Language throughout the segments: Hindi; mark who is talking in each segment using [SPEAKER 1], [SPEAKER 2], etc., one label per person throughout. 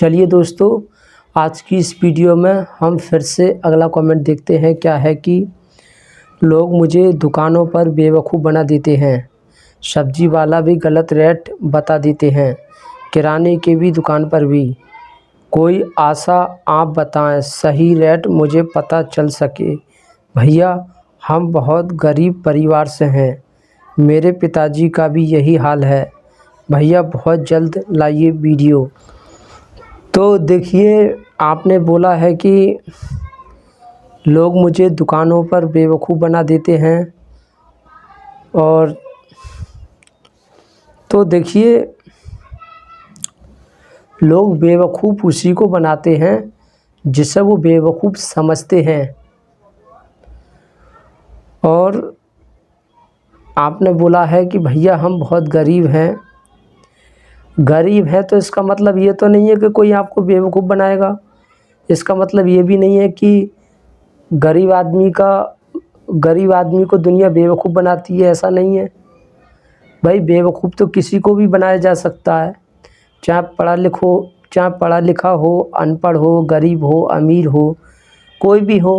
[SPEAKER 1] चलिए दोस्तों, आज की इस वीडियो में हम फिर से अगला कमेंट देखते हैं। क्या है कि लोग मुझे दुकानों पर बेवकूफ़ बना देते हैं, सब्जी वाला भी गलत रेट बता देते हैं, किराने की भी दुकान पर भी। कोई आशा आप बताएं, सही रेट मुझे पता चल सके। भैया हम बहुत गरीब परिवार से हैं, मेरे पिताजी का भी यही हाल है। भैया बहुत जल्द लाइए वीडियो। तो देखिए, आपने बोला है कि लोग मुझे दुकानों पर बेवकूफ़ बना देते हैं। और तो देखिए, लोग बेवकूफ़ उसी को बनाते हैं जिसे वो बेवकूफ़ समझते हैं। और आपने बोला है कि भैया हम बहुत गरीब हैं। गरीब है तो इसका मतलब ये तो नहीं है कि कोई आपको बेवकूफ़ बनाएगा। इसका मतलब ये भी नहीं है कि गरीब आदमी को दुनिया बेवकूफ़ बनाती है, ऐसा नहीं है भाई। बेवकूफ़ तो किसी को भी बनाया जा सकता है, चाहे पढ़ा लिखा हो, अनपढ़ हो, गरीब हो, अमीर हो, कोई भी हो।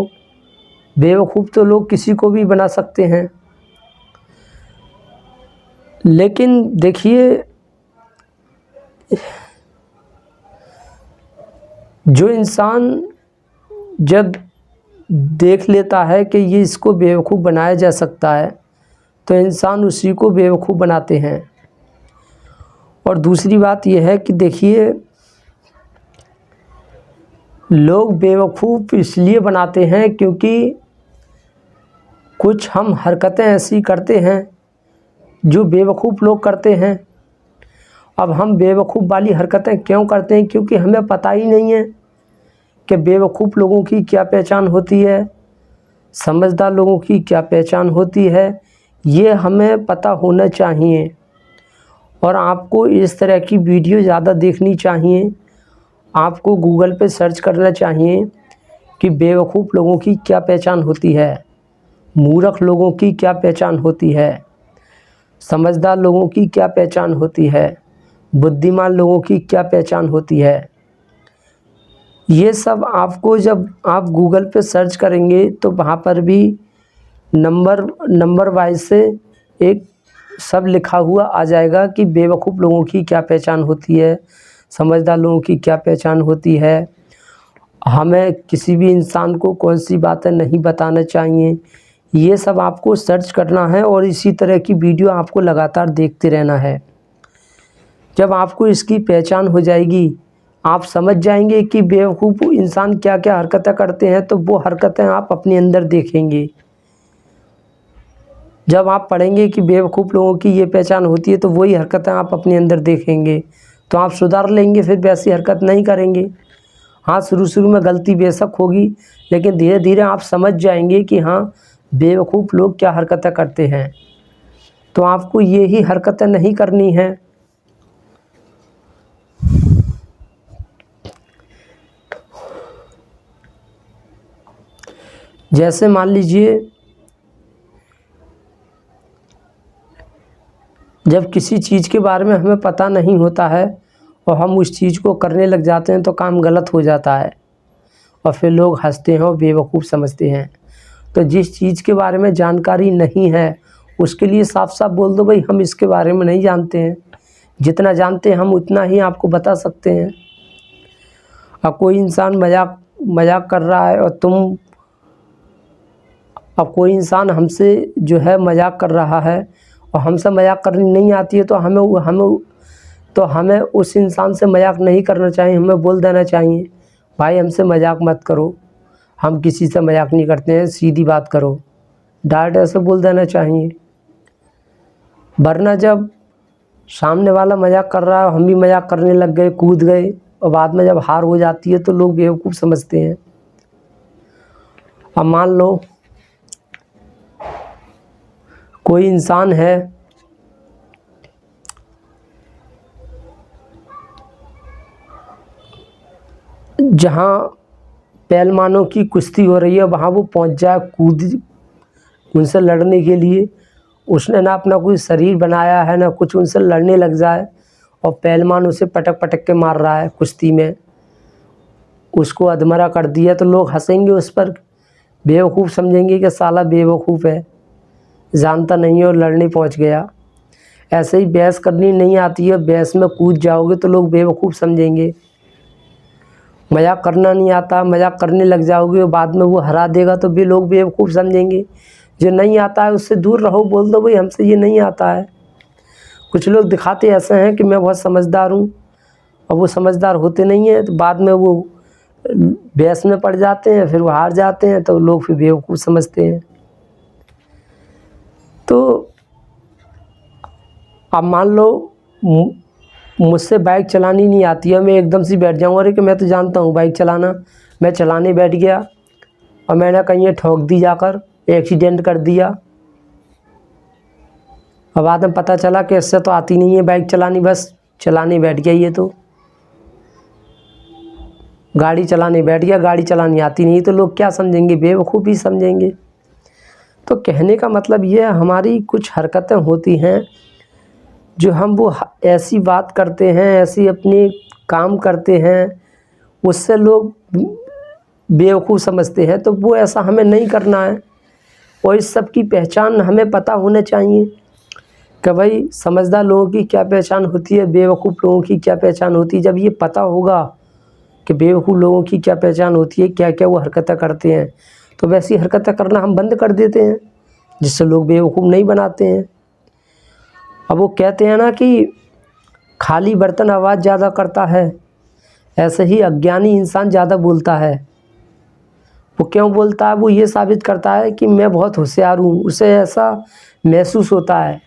[SPEAKER 1] बेवकूफ़ तो लोग किसी को भी बना सकते हैं। लेकिन देखिए, जो इंसान जब देख लेता है कि ये इसको बेवकूफ़ बनाया जा सकता है, तो इंसान उसी को बेवकूफ़ बनाते हैं। और दूसरी बात यह है कि देखिए, लोग बेवकूफ़ इसलिए बनाते हैं क्योंकि कुछ हम हरकतें ऐसी करते हैं जो बेवकूफ़ लोग करते हैं। अब हम बेवकूफ़ वाली हरकतें क्यों करते हैं? क्योंकि हमें पता ही नहीं है कि बेवकूफ़ लोगों की क्या पहचान होती है, समझदार लोगों की क्या पहचान होती है, ये हमें पता होना चाहिए। और आपको इस तरह की वीडियो ज़्यादा देखनी चाहिए। आपको गूगल पे सर्च करना चाहिए कि बेवकूफ़ लोगों की क्या पहचान होती है, मूर्ख लोगों की क्या पहचान होती है, समझदार लोगों की क्या पहचान होती है, बुद्धिमान लोगों की क्या पहचान होती है। ये सब आपको जब आप गूगल पे सर्च करेंगे तो वहाँ पर भी नंबर वाइज से एक सब लिखा हुआ आ जाएगा कि बेवकूफ़ लोगों की क्या पहचान होती है, समझदार लोगों की क्या पहचान होती है, हमें किसी भी इंसान को कौन सी बातें नहीं बताना चाहिए। ये सब आपको सर्च करना है और इसी तरह की वीडियो आपको लगातार देखते रहना है। जब आपको इसकी पहचान हो जाएगी, आप समझ जाएंगे कि बेवकूफ़ इंसान क्या क्या हरकतें करते हैं, तो वो हरकतें आप अपने अंदर देखेंगे। जब आप पढ़ेंगे कि बेवकूफ़ लोगों की ये पहचान होती है, तो वही हरकतें आप अपने अंदर देखेंगे, तो आप सुधार लेंगे, फिर वैसी हरकत नहीं करेंगे। हाँ, शुरू में गलती बेशक होगी, लेकिन धीरे धीरे आप समझ जाएंगे कि हाँ, बेवकूफ़ लोग क्या हरकतें करते हैं, तो आपको ये ही हरकतें नहीं करनी है। जैसे मान लीजिए, जब किसी चीज़ के बारे में हमें पता नहीं होता है और हम उस चीज़ को करने लग जाते हैं, तो काम गलत हो जाता है और फिर लोग हंसते हैं और बेवकूफ़ समझते हैं। तो जिस चीज़ के बारे में जानकारी नहीं है, उसके लिए साफ साफ बोल दो, भाई हम इसके बारे में नहीं जानते हैं, जितना जानते हैं हम उतना ही आपको बता सकते हैं। अब कोई इंसान मजाक कर रहा है और अब कोई इंसान हमसे जो है मजाक कर रहा है और हमसे मजाक करनी नहीं आती है, तो हमें उस इंसान से मजाक नहीं करना चाहिए। हमें बोल देना चाहिए, भाई हमसे मजाक मत करो, हम किसी से मजाक नहीं करते हैं, सीधी बात करो। डायरेक्ट ऐसे बोल देना चाहिए। वरना जब सामने वाला मजाक कर रहा है, हम भी मजाक करने लग गए, कूद गए, और बाद में जब हार हो जाती है तो लोग बेवकूफ़ समझते हैं। अब मान लो कोई इंसान है, जहाँ पहलवानों की कुश्ती हो रही है, वहाँ वो पहुँच जाए कूद उनसे लड़ने के लिए। उसने ना अपना कोई शरीर बनाया है ना कुछ, उनसे लड़ने लग जाए और पहलवान उसे पटक पटक के मार रहा है कुश्ती में, उसको अधमरा कर दिया तो लोग हंसेंगे उस पर, बेवकूफ़ समझेंगे कि साला बेवकूफ़ है, जानता नहीं है और लड़ने पहुंच गया। ऐसे ही बहस करनी नहीं आती है, बहस में कूद जाओगे तो लोग बेवकूफ़ समझेंगे। मजाक करना नहीं आता, मजाक करने लग जाओगे और बाद में वो हरा देगा तो भी लोग बेवकूफ़ समझेंगे। जो नहीं आता है उससे दूर रहो, बोल दो भाई हमसे ये नहीं आता है। कुछ लोग दिखाते ऐसे हैं कि मैं बहुत समझदार हूँ, और वो समझदार होते नहीं हैं, तो बाद में वो बहस में पड़ जाते हैं, फिर वो हार जाते हैं तो लोग फिर बेवकूफ़ समझते हैं। तो अब मान लो मुझसे बाइक चलानी नहीं आती है, मैं एकदम से बैठ जाऊँ अरे कि मैं तो जानता हूँ बाइक चलाना, मैं चलाने बैठ गया और मैंने कहीं ठोक दी, जाकर एक्सीडेंट कर दिया। अब बाद में पता चला कि इससे तो आती नहीं है बाइक चलानी, बस चलाने बैठ गया, ये तो गाड़ी चलाने बैठ गया, गाड़ी चलानी आती नहीं, तो लोग क्या समझेंगे, बेवकूफ़ ही समझेंगे। तो कहने का मतलब ये है, हमारी कुछ हरकतें होती हैं जो हम वो ऐसी बात करते हैं, ऐसी अपने काम करते हैं, उससे लोग बेवकूफ़ समझते हैं, तो वो ऐसा हमें नहीं करना है। और इस सब की पहचान हमें पता होना चाहिए कि भाई समझदार लोगों की क्या पहचान होती है, बेवकूफ़ लोगों की क्या पहचान होती है। जब ये पता होगा कि बेवकूफ़ लोगों की क्या पहचान होती है, क्या क्या वो हरकतें करते हैं, तो वैसी हरकतें करना हम बंद कर देते हैं, जिससे लोग बेवकूफ़ नहीं बनाते हैं। अब वो कहते हैं ना कि खाली बर्तन आवाज़ ज़्यादा करता है, ऐसे ही अज्ञानी इंसान ज़्यादा बोलता है। वो क्यों बोलता है, वो ये साबित करता है कि मैं बहुत होशियार हूँ, उसे ऐसा महसूस होता है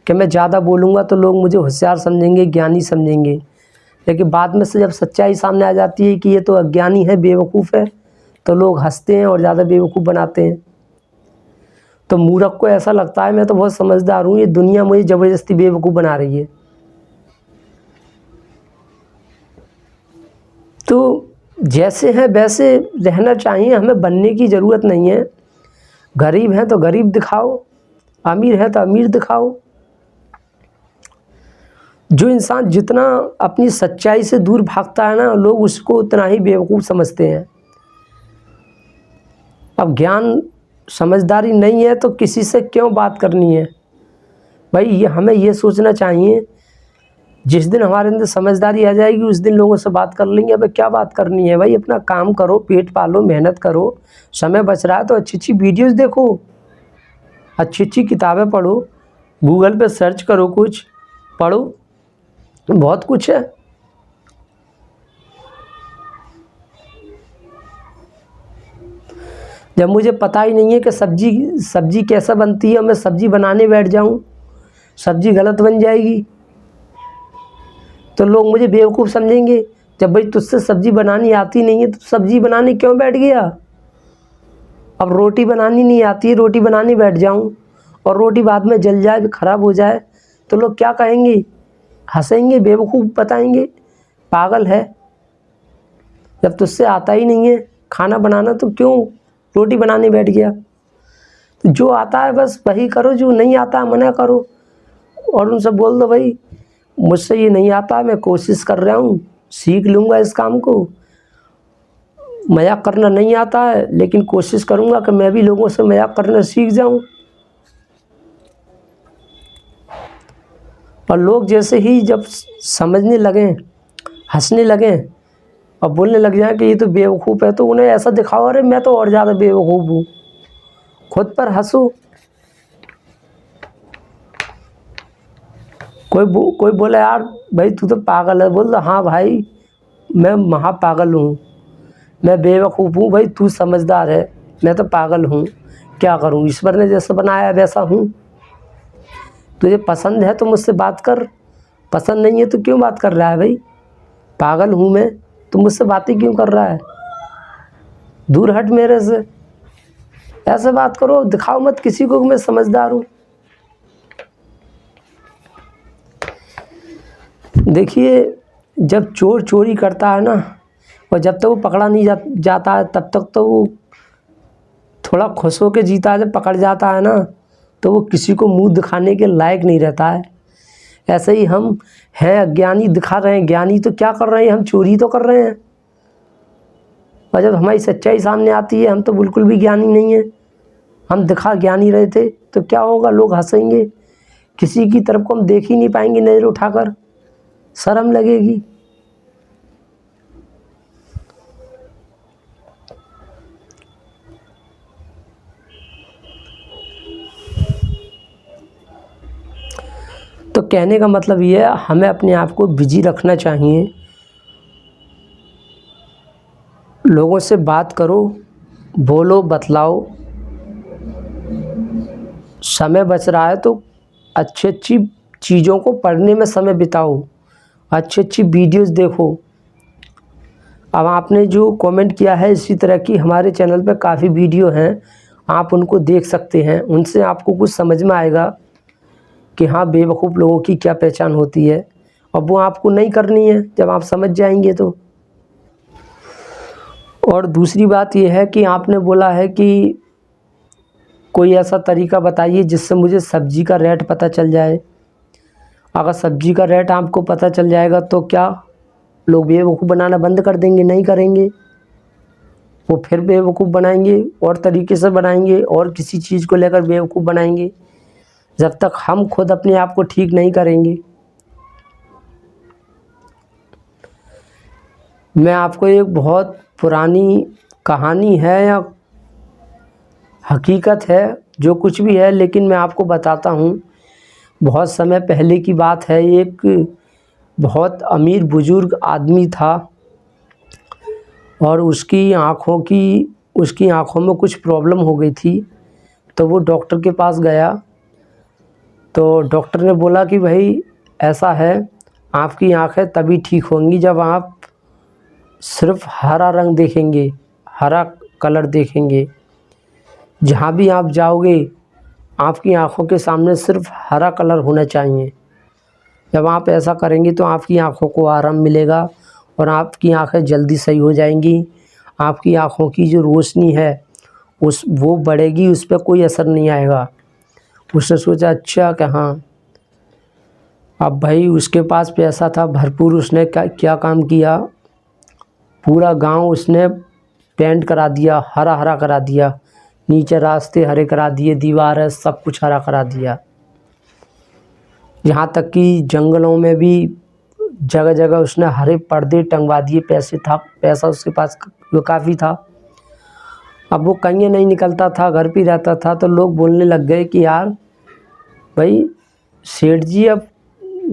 [SPEAKER 1] कि मैं ज़्यादा बोलूँगा तो लोग मुझे होशियार समझेंगे, ज्ञानी समझेंगे। लेकिन बाद में से जब सच्चाई सामने आ जाती है कि ये तो अज्ञानी है, बेवकूफ़ है, तो लोग हंसते हैं और ज़्यादा बेवकूफ़ बनाते हैं। तो मूर्ख को ऐसा लगता है मैं तो बहुत समझदार हूँ, ये दुनिया मुझे ज़बरदस्ती बेवकूफ़ बना रही है। तो जैसे हैं वैसे रहना चाहिए, हमें बनने की ज़रूरत नहीं है। गरीब हैं तो गरीब दिखाओ, अमीर है तो अमीर दिखाओ। जो इंसान जितना अपनी सच्चाई से दूर भागता है ना, लोग उसको उतना ही बेवकूफ़ समझते हैं। अब ज्ञान समझदारी नहीं है तो किसी से क्यों बात करनी है भाई, ये हमें ये सोचना चाहिए। जिस दिन हमारे अंदर समझदारी आ जाएगी उस दिन लोगों से बात कर लेंगे। अब क्या बात करनी है भाई, अपना काम करो, पेट पालो, मेहनत करो, समय बच रहा है तो अच्छी अच्छी वीडियोज़ देखो, अच्छी अच्छी किताबें पढ़ो, गूगल पे सर्च करो, कुछ पढ़ो, बहुत कुछ है। जब मुझे पता ही नहीं है कि सब्जी कैसा बनती है, मैं सब्ज़ी बनाने बैठ जाऊं, सब्ज़ी गलत बन जाएगी तो लोग मुझे बेवकूफ़ समझेंगे। जब भाई तुझसे सब्ज़ी बनानी आती नहीं है तो सब्ज़ी बनाने क्यों बैठ गया। अब रोटी बनानी नहीं आती है, रोटी बनाने बैठ जाऊं और रोटी बाद में जल जाए, ख़राब हो जाए, तो लोग क्या कहेंगे, हंसेंगे, बेवकूफ़ बताएंगे, पागल है। जब तुझसे आता ही नहीं है खाना बनाना तो क्यों रोटी बनाने बैठ गया। तो जो आता है बस वही करो, जो नहीं आता मना करो और उनसे बोल दो भाई मुझसे ये नहीं आता, मैं कोशिश कर रहा हूँ, सीख लूँगा इस काम को। मजाक करना नहीं आता है लेकिन कोशिश करूँगा कि मैं भी लोगों से मजाक करना सीख जाऊँ। और लोग जैसे ही जब समझने लगें, हंसने लगें और बोलने लग जाए कि ये तो बेवकूफ़ है, तो उन्हें ऐसा दिखाओ अरे मैं तो और ज़्यादा बेवकूफ़ हूँ, खुद पर हंसो। कोई बोले यार भाई तू तो पागल है, बोल दो हाँ भाई मैं महा पागल हूँ, मैं बेवकूफ़ हूँ भाई, तू समझदार है, मैं तो पागल हूँ, क्या करूँ, ईश्वर ने जैसा बनाया वैसा हूँ। तुझे पसंद है तो मुझसे बात कर, पसंद नहीं है तो क्यों बात कर रहा है भाई, पागल हूँ मैं, तो मुझसे बातें क्यों कर रहा है, दूर हट मेरे से। ऐसे बात करो, दिखाओ मत किसी को कि मैं समझदार हूँ। देखिए जब चोर चोरी करता है ना, और जब तक वो पकड़ा नहीं जाता है तब तक तो वो थोड़ा खुश होकर जीता है। जब पकड़ जाता है ना तो वो किसी को मुंह दिखाने के लायक नहीं रहता है। ऐसे ही हम हैं अज्ञानी, दिखा रहे हैं, ज्ञानी तो क्या कर रहे हैं, हम चोरी तो कर रहे हैं। और जब हमारी सच्चाई सामने आती है, हम तो बिल्कुल भी ज्ञानी नहीं है, हम दिखा ज्ञानी रहे थे, तो क्या होगा, लोग हंसेंगे, किसी की तरफ को हम देख ही नहीं पाएंगे नज़र उठाकर, शर्म लगेगी। तो कहने का मतलब ये है, हमें अपने आप को बिजी रखना चाहिए। लोगों से बात करो, बोलो, बतलाओ। समय बच रहा है तो अच्छी अच्छी चीज़ों को पढ़ने में समय बिताओ, अच्छी अच्छी वीडियोस देखो। अब आपने जो कमेंट किया है, इसी तरह की हमारे चैनल पे काफ़ी वीडियो हैं, आप उनको देख सकते हैं। उनसे आपको कुछ समझ में आएगा कि हाँ, बेवकूफ़ लोगों की क्या पहचान होती है। अब वो आपको नहीं करनी है, जब आप समझ जाएंगे तो। और दूसरी बात यह है कि आपने बोला है कि कोई ऐसा तरीका बताइए जिससे मुझे सब्ज़ी का रेट पता चल जाए। अगर सब्ज़ी का रेट आपको पता चल जाएगा तो क्या लोग बेवकूफ़ बनाना बंद कर देंगे? नहीं करेंगे, वो फिर बेवकूफ़ बनाएंगे, और तरीके से बनाएंगे, और किसी चीज़ को लेकर बेवकूफ़ बनाएंगे, जब तक हम खुद अपने आप को ठीक नहीं करेंगे। मैं आपको एक बहुत पुरानी कहानी है या हकीकत है, जो कुछ भी है, लेकिन मैं आपको बताता हूँ। बहुत समय पहले की बात है। एक बहुत अमीर बुजुर्ग आदमी था और उसकी आँखों में कुछ प्रॉब्लम हो गई थी। तो वो डॉक्टर के पास गया, तो डॉक्टर ने बोला कि भाई ऐसा है, आपकी आँखें तभी ठीक होंगी जब आप सिर्फ हरा रंग देखेंगे, हरा कलर देखेंगे। जहाँ भी आप जाओगे, आपकी आँखों के सामने सिर्फ हरा कलर होना चाहिए। जब आप ऐसा करेंगे तो आपकी आँखों को आराम मिलेगा और आपकी आँखें जल्दी सही हो जाएंगी। आपकी आँखों की जो रोशनी है वो बढ़ेगी, उस पर कोई असर नहीं आएगा। उसने सोचा अच्छा कि हाँ। अब भाई उसके पास पैसा था भरपूर। उसने क्या काम किया, पूरा गांव उसने पेंट करा दिया, हरा हरा करा दिया, नीचे रास्ते हरे करा दिए, दीवार सब कुछ हरा करा दिया। यहाँ तक कि जंगलों में भी जगह जगह उसने हरे पर्दे टंगवा दिए। पैसा उसके पास वो काफ़ी था। अब वो कहीं नहीं निकलता था, घर पे रहता था। तो लोग बोलने लग गए कि यार भाई सेठ जी अब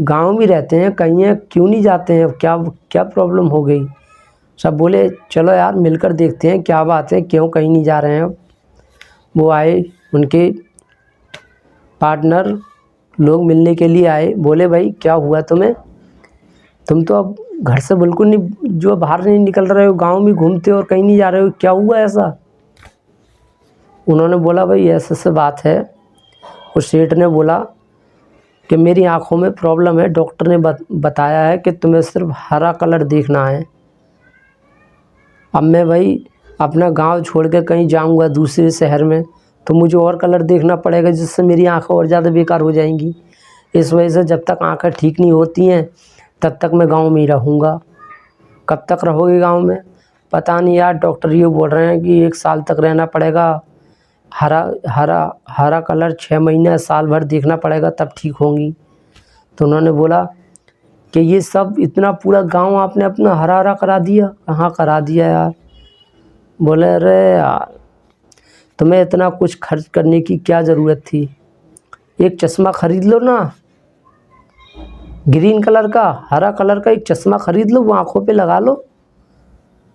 [SPEAKER 1] गांव में रहते हैं, कहीं क्यों नहीं जाते हैं, क्या प्रॉब्लम हो गई। सब बोले चलो यार मिलकर देखते हैं क्या बात है, क्यों कहीं नहीं जा रहे हैं। वो आए, उनके पार्टनर लोग मिलने के लिए आए। बोले भाई क्या हुआ तुम्हें, तुम तो अब घर से बिल्कुल नहीं, जो बाहर नहीं निकल रहे हो, गांव में घूमते हो और कहीं नहीं जा रहे हो, क्या हुआ ऐसा। उन्होंने बोला भाई ऐसे बात है। उस सेठ ने बोला कि मेरी आंखों में प्रॉब्लम है, डॉक्टर ने बताया है कि तुम्हें सिर्फ हरा कलर देखना है। अब मैं भाई अपना गांव छोड़ के कहीं जाऊंगा दूसरे शहर में, तो मुझे और कलर देखना पड़ेगा, जिससे मेरी आंखें और ज़्यादा बेकार हो जाएंगी। इस वजह से जब तक आंखें ठीक नहीं होती हैं तब तक मैं गांव में ही रहूँगा। कब तक रहोगे गांव में, पता नहीं यार। डॉक्टर ये बोल रहे हैं कि 1 साल तक रहना पड़ेगा। हरा कलर 6 महीने साल भर देखना पड़ेगा, तब ठीक होंगी। तो उन्होंने बोला कि ये सब इतना पूरा गांव आपने अपना हरा हरा करा दिया। कहाँ करा दिया यार। बोले अरे यार तुम्हें इतना कुछ खर्च करने की क्या ज़रूरत थी, एक चश्मा ख़रीद लो ना, ग्रीन कलर का, हरा कलर का एक चश्मा ख़रीद लो, वो आँखों पे लगा लो,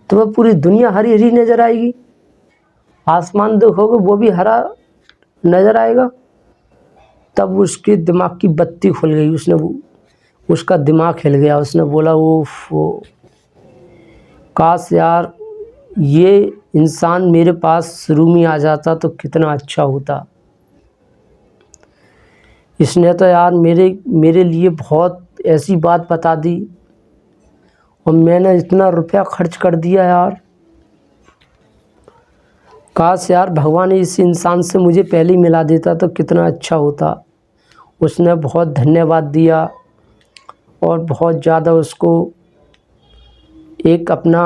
[SPEAKER 1] तुम्हें पूरी दुनिया हरी हरी नज़र आएगी। आसमान देखोगे वो भी हरा नज़र आएगा। तब उसके दिमाग की बत्ती खुल गई। उसका दिमाग हिल गया। उसने बोला वो काश यार ये इंसान मेरे पास शुरू में आ जाता तो कितना अच्छा होता। इसने तो यार मेरे लिए बहुत ऐसी बात बता दी और मैंने इतना रुपया खर्च कर दिया यार। काश यार भगवान इस इंसान से मुझे पहले ही मिला देता तो कितना अच्छा होता। उसने बहुत धन्यवाद दिया और बहुत ज़्यादा उसको एक अपना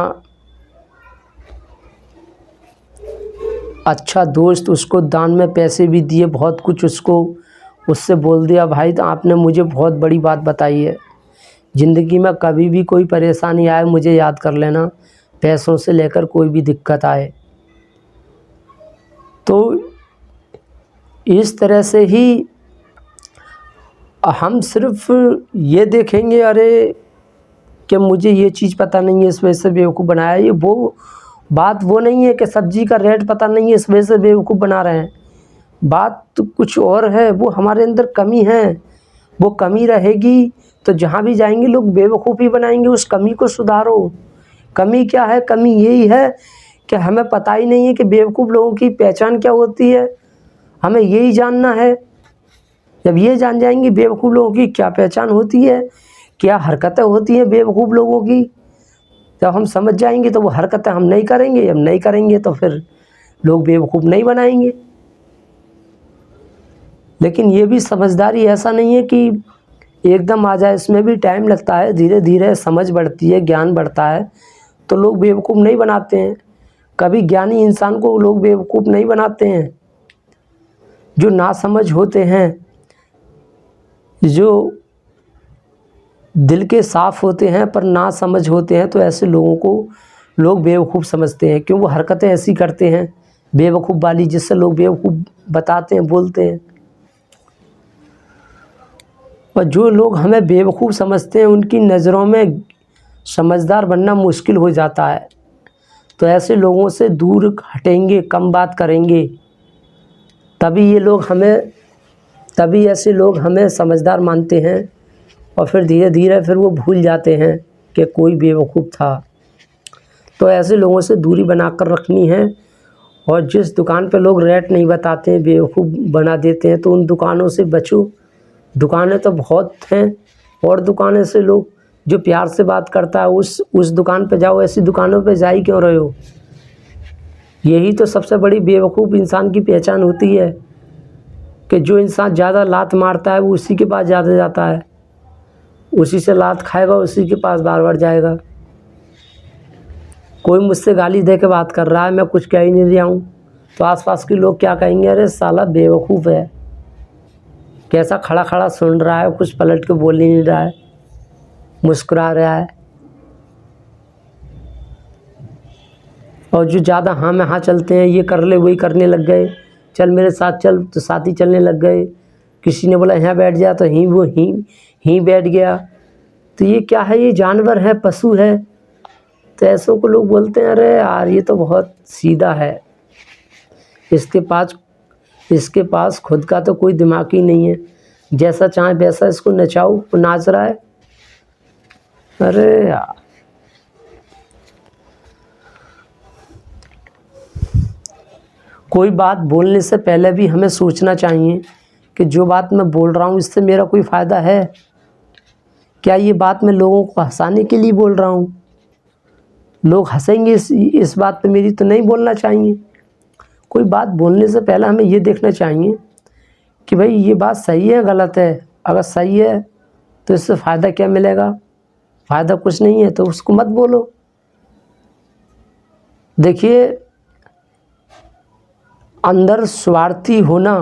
[SPEAKER 1] अच्छा दोस्त, उसको दान में पैसे भी दिए, बहुत कुछ उससे बोल दिया भाई तो आपने मुझे बहुत बड़ी बात बताई है। ज़िंदगी में कभी भी कोई परेशानी आए मुझे याद कर लेना, पैसों से लेकर कोई भी दिक्कत आए। तो इस तरह से ही हम सिर्फ ये देखेंगे अरे कि मुझे ये चीज़ पता नहीं है इस वजह से बेवकूफ़ बनाया, ये वो बात वो नहीं है कि सब्जी का रेट पता नहीं है इस वजह से बेवकूफ़ बना रहे हैं। बात तो कुछ और है, वो हमारे अंदर कमी है, वो कमी रहेगी तो जहाँ भी जाएंगे लोग बेवकूफ़ ही बनाएंगे। उस कमी को सुधारो। कमी क्या है? कमी यही है कि हमें पता ही नहीं है कि बेवकूफ़ लोगों की पहचान क्या होती है। हमें यही जानना है। जब ये जान जाएंगे बेवकूफ़ लोगों की क्या पहचान होती है, क्या हरकतें होती हैं बेवकूफ़ लोगों की, जब हम समझ जाएंगे तो वो हरकतें हम नहीं करेंगे। जब नहीं करेंगे तो फिर लोग बेवकूफ़ नहीं बनाएंगे। लेकिन ये भी समझदारी ऐसा नहीं है कि एकदम आ जाए, इसमें भी टाइम लगता है। धीरे धीरे समझ बढ़ती है, ज्ञान बढ़ता है तो लोग बेवकूफ़ नहीं बनाते हैं। कभी ज्ञानी इंसान को लोग बेवकूफ़ नहीं बनाते हैं। जो नासमझ होते हैं, जो दिल के साफ़ होते हैं पर नासमझ होते हैं, तो ऐसे लोगों को लोग बेवकूफ़ समझते हैं। क्यों? वो हरकतें ऐसी करते हैं बेवकूफ़ वाली जिससे लोग बेवकूफ़ बताते हैं, बोलते हैं। और जो लोग हमें बेवकूफ़ समझते हैं उनकी नज़रों में समझदार बनना मुश्किल हो जाता है। तो ऐसे लोगों से दूर हटेंगे, कम बात करेंगे, तभी ऐसे लोग हमें समझदार मानते हैं। और फिर धीरे धीरे फिर वो भूल जाते हैं कि कोई बेवकूफ़ था। तो ऐसे लोगों से दूरी बनाकर रखनी है। और जिस दुकान पे लोग रेट नहीं बताते हैं, बेवकूफ़ बना देते हैं, तो उन दुकानों से बचो। दुकानें तो बहुत हैं, और दुकानें से लोग जो प्यार से बात करता है उस दुकान पे जाओ। ऐसी दुकानों पे जा ही क्यों रहे हो? यही तो सबसे बड़ी बेवकूफ़ इंसान की पहचान होती है कि जो इंसान ज़्यादा लात मारता है वो उसी के पास ज़्यादा जाता है, उसी से लात खाएगा, उसी के पास बार बार जाएगा। कोई मुझसे गाली दे के बात कर रहा है, मैं कुछ कह ही नहीं रहा हूँ, तो आसपास के लोग क्या कहेंगे? अरे साला बेवकूफ़ है, कैसा खड़ा खड़ा सुन रहा है, कुछ पलट के बोल ही नहीं रहा है, मुस्कुरा रहा है। और जो ज़्यादा हाँ में हाँ चलते हैं, ये कर ले वही करने लग गए, चल मेरे साथ चल तो साथ ही चलने लग गए। किसी ने बोला यहाँ बैठ जा तो ही बैठ गया। तो ये क्या है? ये जानवर है, पशु है। तो ऐसों को लोग बोलते हैं अरे यार ये तो बहुत सीधा है, इसके पास खुद का तो कोई दिमाग ही नहीं है, जैसा चाहे वैसा इसको नचाओ, वो नाच रहा है। अरे यार, कोई बात बोलने से पहले भी हमें सोचना चाहिए कि जो बात मैं बोल रहा हूँ इससे मेरा कोई फ़ायदा है क्या? ये बात मैं लोगों को हंसाने के लिए बोल रहा हूँ, लोग हंसेंगे इस बात पे मेरी, तो नहीं बोलना चाहिए। कोई बात बोलने से पहले हमें ये देखना चाहिए कि भाई ये बात सही है गलत है। अगर सही है तो इससे फ़ायदा क्या मिलेगा? फ़ायदा कुछ नहीं है तो उसको मत बोलो। देखिए, अंदर स्वार्थी होना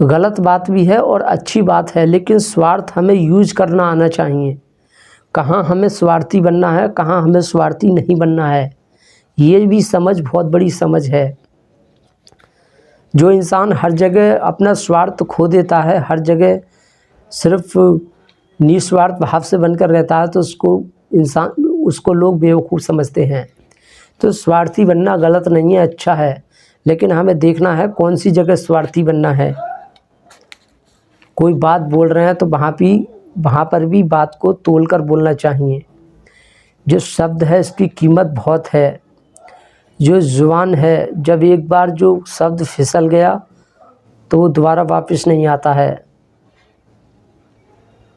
[SPEAKER 1] गलत बात भी है और अच्छी बात है, लेकिन स्वार्थ हमें यूज करना आना चाहिए। कहाँ हमें स्वार्थी बनना है, कहाँ हमें स्वार्थी नहीं बनना है, ये भी समझ बहुत बड़ी समझ है। जो इंसान हर जगह अपना स्वार्थ खो देता है, हर जगह सिर्फ निस्वार्थ भाव से बनकर रहता है, तो उसको लोग बेवकूफ़ समझते हैं। तो स्वार्थी बनना गलत नहीं है, अच्छा है, लेकिन हमें देखना है कौन सी जगह स्वार्थी बनना है। कोई बात बोल रहे हैं तो वहाँ पर भी बात को तोल कर बोलना चाहिए। जो शब्द है इसकी कीमत बहुत है। जो ज़ुबान है, जब एक बार जो शब्द फिसल गया तो वो दोबारा वापस नहीं आता है।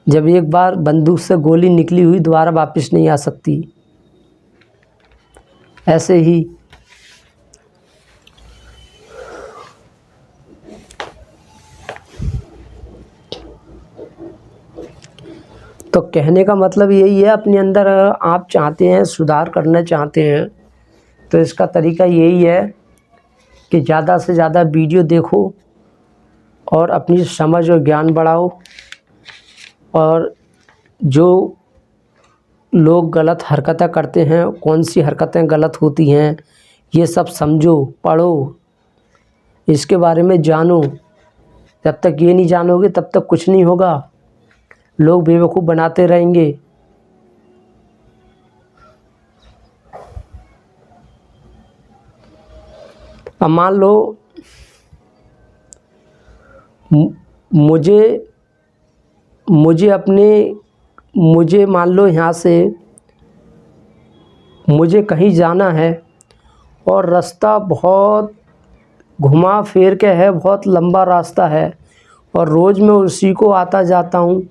[SPEAKER 1] जब एक बार बंदूक से गोली निकली हुई दोबारा वापस नहीं आ सकती। ऐसे ही तो कहने का मतलब यही है, अपने अंदर आप चाहते हैं, सुधार करना चाहते हैं, तो इसका तरीका यही है कि ज़्यादा से ज़्यादा वीडियो देखो और अपनी समझ और ज्ञान बढ़ाओ, और जो लोग गलत हरकतें करते हैं, कौन सी हरकतें गलत होती हैं, ये सब समझो, पढ़ो, इसके बारे में जानो। जब तक ये नहीं जानोगे तब तक कुछ नहीं होगा, लोग बेवकूफ़ बनाते रहेंगे। अब मान लो मुझे मान लो यहाँ से मुझे कहीं जाना है और रास्ता बहुत घुमा फिर के है, बहुत लंबा रास्ता है, और रोज़ मैं उसी को आता जाता हूँ,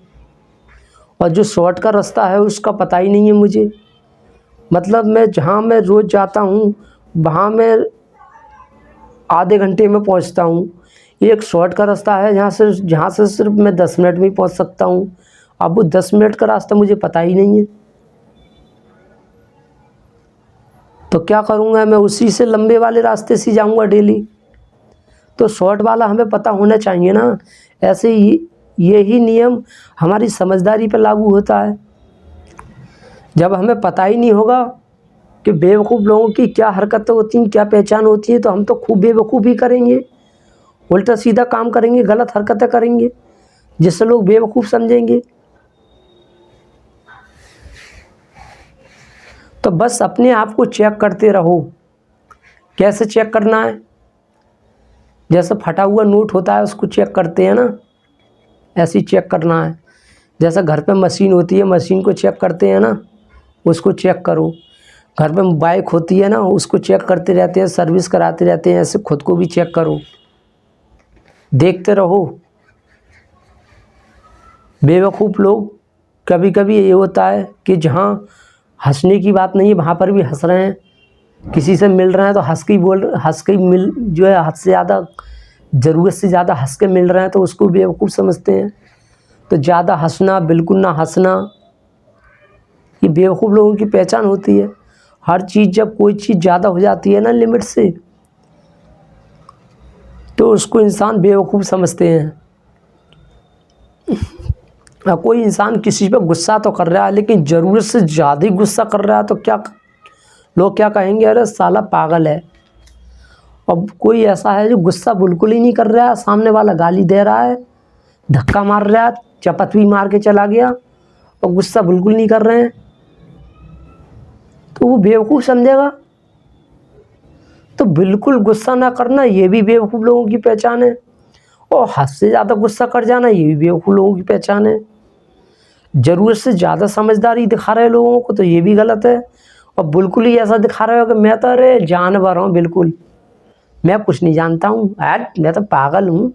[SPEAKER 1] और जो शॉर्ट का रास्ता है उसका पता ही नहीं है मुझे। मतलब मैं जहाँ मैं रोज़ जाता हूँ वहाँ मैं आधे घंटे में पहुँचता हूँ। एक शॉर्ट का रास्ता है जहाँ से सिर्फ मैं 10 मिनट में ही पहुँच सकता हूँ। अब वो 10 मिनट का रास्ता मुझे पता ही नहीं है, तो क्या करूँगा मैं? उसी से लंबे वाले रास्ते से जाऊँगा डेली। तो शॉर्ट वाला हमें पता होना चाहिए ना। ऐसे ही यही नियम हमारी समझदारी पर लागू होता है। जब हमें पता ही नहीं होगा कि बेवकूफ़ लोगों की क्या हरकतें होती हैं, क्या पहचान होती है, तो हम तो खूब बेवकूफ़ी करेंगे, उल्टा सीधा काम करेंगे, गलत हरकतें करेंगे, जिससे लोग बेवकूफ़ समझेंगे। तो बस अपने आप को चेक करते रहो। कैसे चेक करना है? जैसे फटा हुआ नोट होता है उसको चेक करते हैं ना, ऐसे ही चेक करना है। जैसे घर पे मशीन होती है, मशीन को चेक करते हैं ना, उसको चेक करो। घर पे बाइक होती है ना, उसको चेक करते रहते हैं, सर्विस कराते रहते हैं, ऐसे खुद को भी चेक करो, देखते रहो। बेवकूफ़ लोग कभी कभी ये होता है कि जहाँ हंसने की बात नहीं है वहाँ पर भी हंस रहे हैं, किसी से मिल रहे हैं तो हंस के मिल जो है, हद से ज़्यादा, ज़रूरत से ज़्यादा हंस के मिल रहे हैं तो उसको बेवकूफ़ समझते हैं। तो ज़्यादा हंसना, बिल्कुल ना हंसना, ये बेवकूफ़ लोगों की पहचान होती है। हर चीज़, जब कोई चीज़ ज़्यादा हो जाती है ना लिमिट से, तो उसको इंसान बेवकूफ़ समझते हैं। कोई इंसान किसी पे गुस्सा तो कर रहा है लेकिन ज़रूरत से ज़्यादा ही गुस्सा कर रहा है तो क्या लोग क्या कहेंगे? अरे साला पागल है। अब कोई ऐसा है जो गुस्सा बिल्कुल ही नहीं कर रहा है, सामने वाला गाली दे रहा है, धक्का मार रहा है, चपत भी मार के चला गया, और गुस्सा बिल्कुल नहीं कर रहे हैं, तो वो बेवकूफ़ समझेगा। तो बिल्कुल गुस्सा ना करना ये भी बेवकूफ़ लोगों की पहचान है, और हद से ज़्यादा गुस्सा कर जाना ये भी बेवकूफ़ लोगों की पहचान है। ज़रूरत से ज़्यादा समझदारी दिखा रहे लोगों को तो ये भी गलत है, और बिल्कुल ही ऐसा दिखा रहे हो कि मैं तो अरे जानवर हूँ, बिल्कुल मैं कुछ नहीं जानता हूँ, मैं तो पागल हूँ,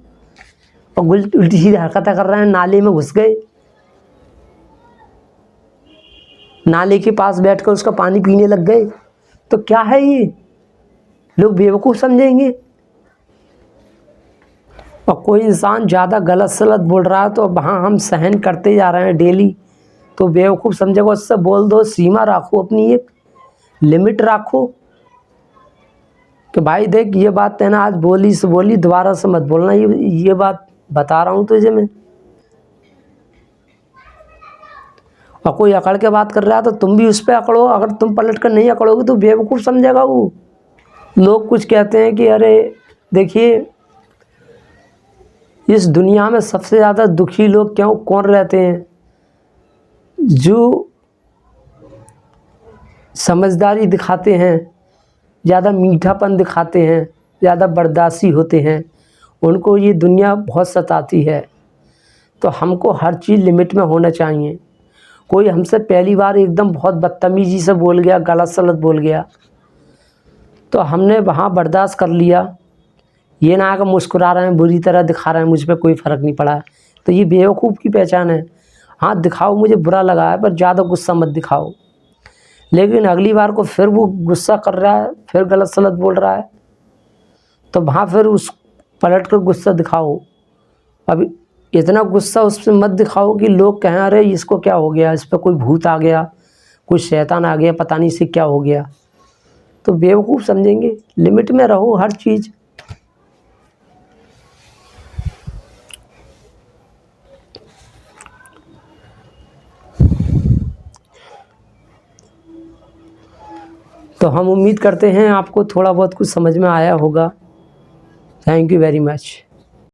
[SPEAKER 1] और उल्टी सीधी हरकतें कर रहे हैं। नाले में घुस गए, नाले के पास बैठकर उसका पानी पीने लग गए, तो क्या है ये? लोग बेवकूफ़ समझेंगे। और कोई इंसान ज़्यादा गलत सलत बोल रहा है तो वहाँ हम सहन करते जा रहे हैं डेली, तो बेवकूफ़ समझेगा। उससे बोल दो, सीमा रखो, अपनी एक लिमिट रखो कि भाई देख ये बात तेना आज बोली से बोली, दोबारा से मत बोलना, ये बात बता रहा हूँ तुझे मैं। और कोई अकड़ के बात कर रहा है तो तुम भी उस पर अकड़ो, अगर तुम पलट कर नहीं अकड़ोगे तो बेवकूफ़ समझेगा वो। लोग कुछ कहते हैं कि अरे देखिए इस दुनिया में सबसे ज़्यादा दुखी लोग कौन रहते हैं? जो समझदारी दिखाते हैं, ज़्यादा मीठापन दिखाते हैं, ज़्यादा बर्दाश्ती होते हैं, उनको ये दुनिया बहुत सताती है। तो हमको हर चीज़ लिमिट में होना चाहिए। कोई हमसे पहली बार एकदम बहुत बदतमीज़ी से बोल गया, गलत सलत बोल गया, तो हमने वहाँ बर्दाश्त कर लिया। ये ना आकर मुस्कुरा रहे हैं, बुरी तरह दिखा रहे हैं, मुझ पर कोई फ़र्क नहीं पड़ा, तो ये बेवकूफ़ की पहचान है। हाँ दिखाओ, मुझे बुरा लगा है, पर ज़्यादा गुस्सा मत दिखाओ। लेकिन अगली बार को फिर वो गुस्सा कर रहा है, फिर गलत सलत बोल रहा है, तो वहाँ फिर उस पलट कर गुस्सा दिखाओ। अब इतना गुस्सा उस पर मत दिखाओ कि लोग कहें अरे इसको क्या हो गया, इस पर कोई भूत आ गया, कोई शैतान आ गया, पता नहीं से क्या हो गया। तो बेवकूफ़ समझेंगे। लिमिट में रहो हर चीज़। तो हम उम्मीद करते हैं आपको थोड़ा बहुत कुछ समझ में आया होगा। Thank you very much.